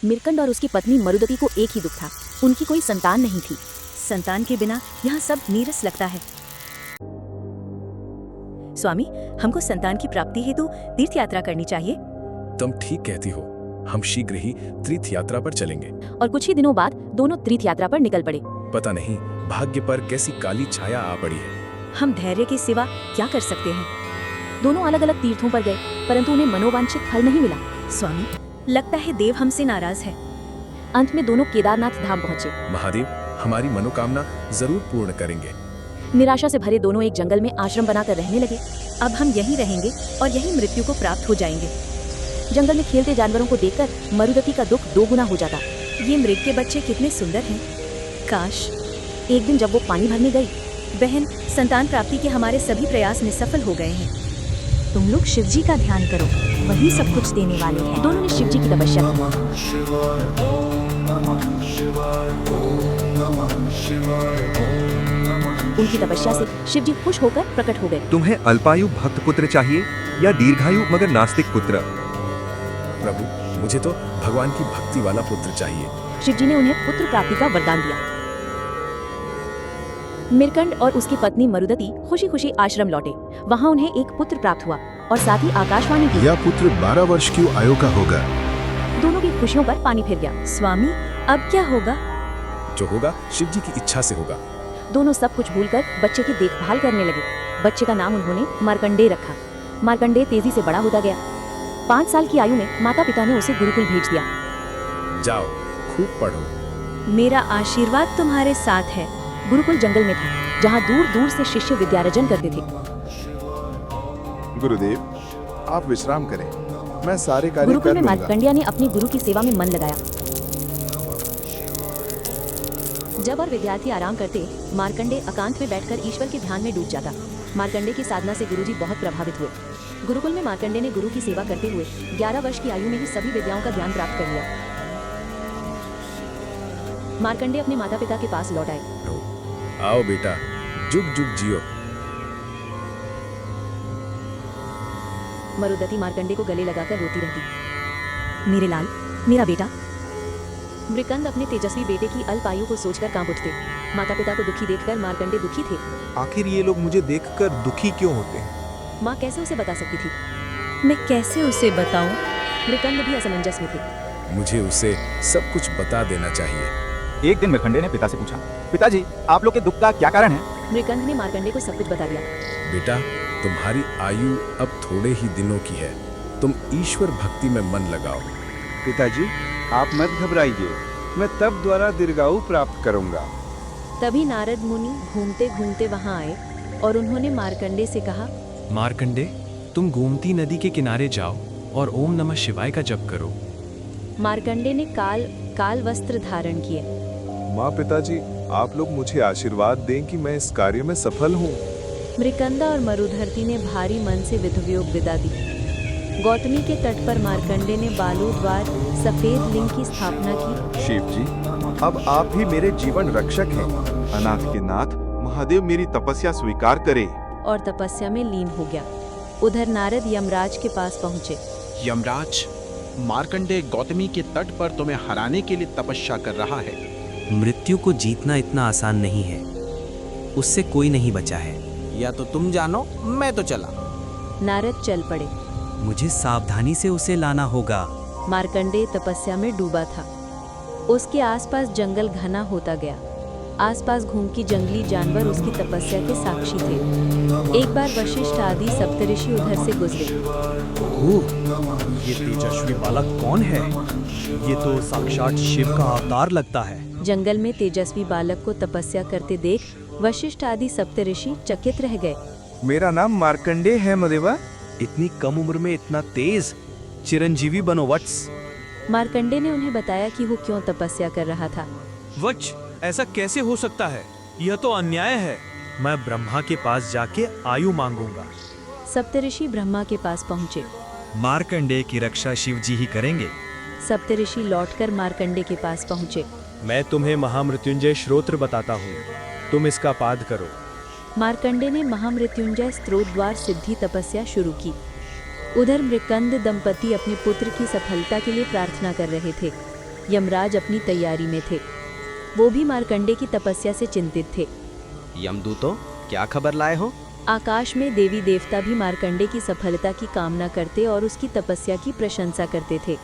मिरकंड और उसकी पत्नी मरुदती को एक ही दुख था, उनकी कोई संतान नहीं थी। संतान के बिना यहाँ सब नीरस लगता है। स्वामी, हमको संतान की प्राप्ति हेतु तीर्थ यात्रा करनी चाहिए। तुम ठीक कहती हो, हम शीघ्र ही तीर्थ यात्रा पर चलेंगे। और कुछ ही दिनों बाद दोनों तीर्थ यात्रा पर निकल पड़े। पता नहीं भाग्य पर कैसी काली छाया आ पड़ी है। हम धैर्य के सिवा क्या कर सकते हैं। दोनों अलग अलग तीर्थों पर गए, परंतु उन्हें मनोवांछित फल नहीं मिला। स्वामी, लगता है देव हमसे नाराज है। अंत में दोनों केदारनाथ धाम पहुँचे। महादेव हमारी मनोकामना जरूर पूर्ण करेंगे। निराशा से भरे दोनों एक जंगल में आश्रम बनाकर रहने लगे। अब हम यहीं रहेंगे और यहीं मृत्यु को प्राप्त हो जाएंगे। जंगल में खेलते जानवरों को देखकर मरुदती का दुख 2 गुना हो जाता। ये मृग के बच्चे कितने सुंदर हैं। काश। एक दिन जब वो पानी भरने गई, बहन, संतान प्राप्ति के हमारे सभी प्रयास निसफल हो गए हैं। तुम लोग शिव जी का ध्यान करो, वही सब कुछ देने वाले हैं। दोनों ने शिव जी की तपस्या की। उनकी तपस्या से शिव जी खुश होकर प्रकट हो गए। तुम्हें अल्पायु भक्त पुत्र चाहिए या दीर्घायु मगर नास्तिक पुत्र? प्रभु, मुझे तो भगवान की भक्ति वाला पुत्र चाहिए। शिव जी ने उन्हें पुत्र प्राप्ति का वरदान दिया। मिरकंड और उसकी पत्नी मरुदती खुशी खुशी आश्रम लौटे। वहाँ उन्हें एक पुत्र प्राप्त हुआ और साथ ही आकाशवाणी की। यह पुत्र 12 वर्ष की आयु का होगा। दोनों की खुशियों पर पानी फिर गया। स्वामी, अब क्या होगा? जो होगा शिव जी की इच्छा से होगा। दोनों सब कुछ भूलकर बच्चे की देखभाल करने लगे। बच्चे का नाम उन्होंने मार्कंडेय रखा। मार्कंडेय तेजी से बड़ा होता गया। 5 साल की आयु में माता पिता ने उसे गुरुकुल भेज दिया। जाओ, खूब पढ़ो। मेरा आशीर्वाद तुम्हारे साथ है। गुरुकुल जंगल में था, जहाँ दूर दूर से शिष्य विद्यार्जन करते थे। गुरुदेव, आप विश्राम करें, मैं सारे कार्य गुरुकुल कर में लूंगा। मार्कंडेय ने अपनी गुरु की सेवा में मन लगाया। जब और विद्यार्थी आराम करते, मार्कंडेय एकांत में बैठकर ईश्वर के ध्यान में डूब जाता। मार्कंडेय की साधना से गुरुजी बहुत प्रभावित हुए। गुरुकुल में मार्कंडेय ने गुरु की सेवा करते हुए 11 वर्ष की आयु में ही सभी विद्याओं का ज्ञान प्राप्त कर लिया। मार्कंडेय अपने माता पिता के पास लौट आए। आओ बेटा, जुग जुग जियो। मरुदती मार्कंडेय को गले लगाकर रोती रहती। मेरे लाल, मेरा बेटा। मृकंद अपने तेजस्वी बेटे की अल्प आयु को सोचकर कांप उठते। माता पिता को दुखी देखकर मार्कंडेय दुखी थे। आखिर ये लोग मुझे देखकर दुखी क्यों होते हैं? माँ कैसे उसे बता सकती थी? मैं कैसे उसे बताऊं? मृकंद भी असमंजस में थे। मुझे उसे सब कुछ बता देना चाहिए। एक दिन मार्कंडेय ने पिता से पूछा, पिताजी, आप लोग के दुख का क्या कारण है? मृकंद ने मार्कंडेय को सब कुछ बता दिया। बेटा, तुम्हारी आयु अब थोड़े ही दिनों की है। तुम ईश्वर भक्ति में मन लगाओ। पिताजी, आप मत घबराइए, मैं तब द्वारा दीर्घायु प्राप्त करूंगा। तभी नारद मुनि घूमते घूमते वहां आए और उन्होंने मार्कंडेय से कहा, मार्कंडेय, तुम गोमती नदी के किनारे जाओ और ओम नमः शिवाय का जप करो। मार्कंडेय ने काल वस्त्र धारण किए। माँ, पिताजी, आप लोग मुझे आशीर्वाद दें कि मैं इस कार्य में सफल हूँ। मृकंदा और मरुधरती ने भारी मन से विधुवियोग विदा दी। गौतमी के तट पर मार्कंडेय ने बालू द्वार सफेद लिंग की स्थापना की। शिव जी, अब आप ही मेरे जीवन रक्षक हैं। अनाथ के नाथ महादेव मेरी तपस्या स्वीकार करे। और तपस्या में लीन हो गया। उधर नारद यमराज के पास पहुँचे। यमराज, मार्कंडेय गौतमी के तट पर तुम्हें हराने के लिए तपस्या कर रहा है। मृत्यु को जीतना इतना आसान नहीं है, उससे कोई नहीं बचा है। या तो तुम जानो, मैं तो चला। नारद चल पड़े। मुझे सावधानी से उसे लाना होगा। मार्कंडेय तपस्या में डूबा था। उसके आसपास जंगल घना होता गया। आसपास घूमती जंगली जानवर उसकी तपस्या के साक्षी थे। एक बार वशिष्ठ आदि सप्तऋषि उधर से गुजरे। ये तेजस्वी बालक कौन है? ये तो साक्षात शिव का अवतार लगता है। जंगल में तेजस्वी बालक को तपस्या करते देख वशिष्ठ आदि सप्तऋषि चकित रह गए। मेरा नाम मार्कंडेय है मदेवा। इतनी कम उम्र में इतना तेज? चिरंजीवी बनो वत्स। मार्कंडेय ने उन्हें बताया कि वो क्यों तपस्या कर रहा था। वत्स, ऐसा कैसे हो सकता है? यह तो अन्याय है। मैं ब्रह्मा के पास जाके आयु मांगूंगा। सप्तऋषि ब्रह्मा के पास पहुँचे। मार्कंडेय की रक्षा शिव जी ही करेंगे। सप्तऋषि लौटकर मार्कंडेय के पास पहुँचे। मैं तुम्हें महामृत्युंजय श्रोत्र बताता हूँ, तुम इसका पाठ करो। मार्कंडेय ने महामृत्युंजय स्त्रोत द्वार सिद्धि तपस्या शुरू की। उधर मृकंद दंपति अपने पुत्र की सफलता के लिए प्रार्थना कर रहे थे। यमराज अपनी तैयारी में थे। वो भी मार्कंडे की तपस्या से चिंतित थे। यमदूतों, क्या खबर लाए हो? आकाश में देवी देवता भी मार्कंडे की सफलता की कामना करते और उसकी तपस्या की प्रशंसा करते थे।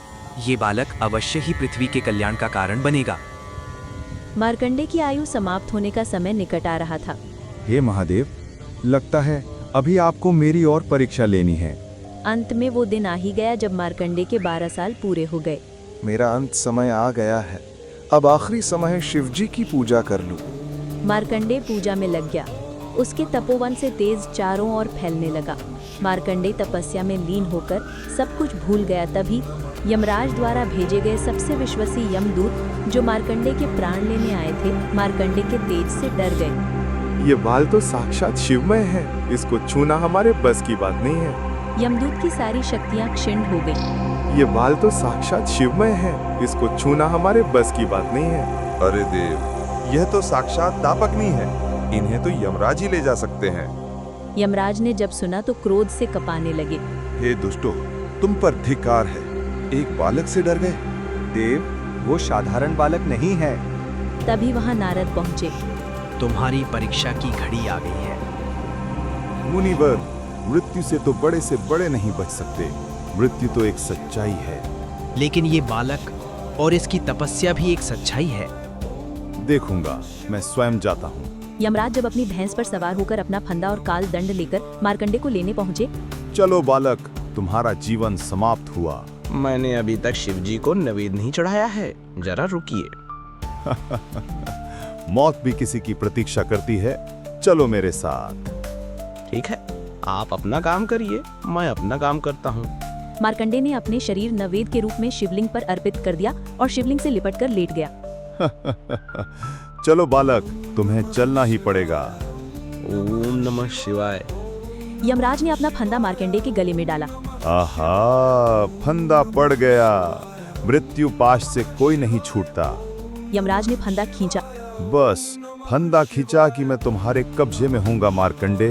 ये बालक अवश्य ही पृथ्वी के कल्याण का कारण बनेगा। मार्कंडे की आयु समाप्त होने का समय निकट आ रहा था। हे महादेव, लगता है अभी आपको मेरी और परीक्षा लेनी है। अंत में वो दिन आ ही गया जब मार्कंडे के 12 साल पूरे हो गए। मेरा अंत समय आ गया है। अब आखिरी समय है शिवजी की पूजा कर लूं। मार्कंडे पूजा में लग गया। उसके तपोवन से तेज चारों ओर फैलने लगा। मार्कंडे तपस्या में लीन होकर सब कुछ भूल गया। तभी यमराज द्वारा भेजे गए सबसे विश्वसनीय यमदूत जो मार्कंडे के प्राण लेने आए थे, मार्कंडे के तेज से डर गए। ये बाल तो साक्षात शिवमय है, इसको छूना हमारे बस की बात नहीं है। यमदूत की सारी शक्तियां क्षीण हो गई। ये बाल तो साक्षात शिवमय है, इसको छूना हमारे बस की बात नहीं है। अरे देव, यह तो साक्षात तापग्नि है। इन्हें तो यमराज ही ले जा सकते हैं। यमराज ने जब सुना तो क्रोध से कपाने लगे। हे दुष्टो, तुम पर धिक्कार है। एक बालक से डर गए। देव, वो साधारण बालक नहीं है। तभी वहां नारद पहुंचे। तुम्हारी परीक्षा की घड़ी आ गई है। मुनिवर, मृत्यु से तो बड़े नहीं बच सकते। मृत्यु तो एक सच्चाई है। लेकिन ये बालक और इसकी तपस्या भी एक सच्चाई है। देखूंगा, मैं स्वयं जाता हूँ। यमराज जब अपनी भैंस पर सवार होकर अपना फंदा और काल दंड लेकर मार्कंडे को लेने पहुंचे। चलो बालक, तुम्हारा जीवन समाप्त हुआ। मैंने अभी तक शिवजी को नैवेद्य नहीं चढ़ाया है, जरा रुकिए। मौत भी किसी की प्रतीक्षा करती है। चलो मेरे साथ। ठीक है, आप अपना काम करिए, मैं अपना काम करता हूँ। मार्कंडे ने अपने शरीर नैवेद्य के रूप में शिवलिंग पर अर्पित कर दिया और शिवलिंग से लिपटकर लेट गया। चलो बालक, तुम्हें चलना ही पड़ेगा। ओम नमः शिवाय। यमराज ने अपना फंदा मार्कंडे के गले में डाला। आहा, फंदा पड़ गया। मृत्यु पाश से कोई नहीं छूटता। यमराज ने फंदा खींचा। बस फंदा खींचा कि मैं तुम्हारे कब्जे में हूँगा मार्कंडे।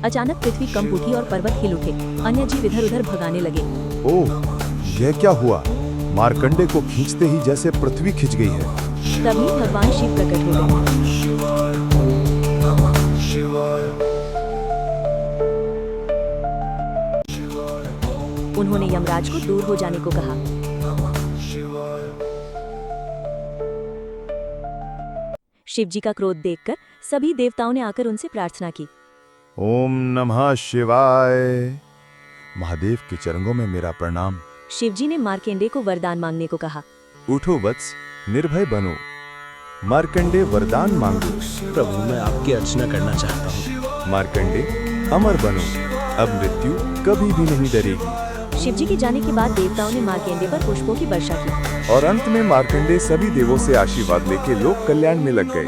अचानक पृथ्वी कंप उठी और पर्वत हिल उठे। अन्य जीव इधर उधर भगाने लगे। ओह, यह क्या हुआ? मार्कंडे को खींचते ही जैसे पृथ्वी खिंच गई है। तभी भगवान शिव प्रकट हो गए। उन्होंने यमराज को दूर हो जाने को कहा। शिवजी का क्रोध देखकर सभी देवताओं ने आकर उनसे प्रार्थना की। ओम नमः शिवाय। महादेव के चरणों में मेरा प्रणाम। शिवजी ने मार्कंडे को वरदान मांगने को कहा। उठो वत्स, निर्भय बनो। मार्कंडे, वरदान मांगो। प्रभु, मैं आपकी अर्चना करना चाहता हूँ। मार्कंडे, अमर बनो। अब मृत्यु कभी भी नहीं डरेगी। शिवजी के जाने के बाद देवताओं ने मार्कंडे पर पुष्पों की वर्षा की। और अंत में मार्कंडे सभी देवों से आशीर्वाद लेके लोक कल्याण में लग गए।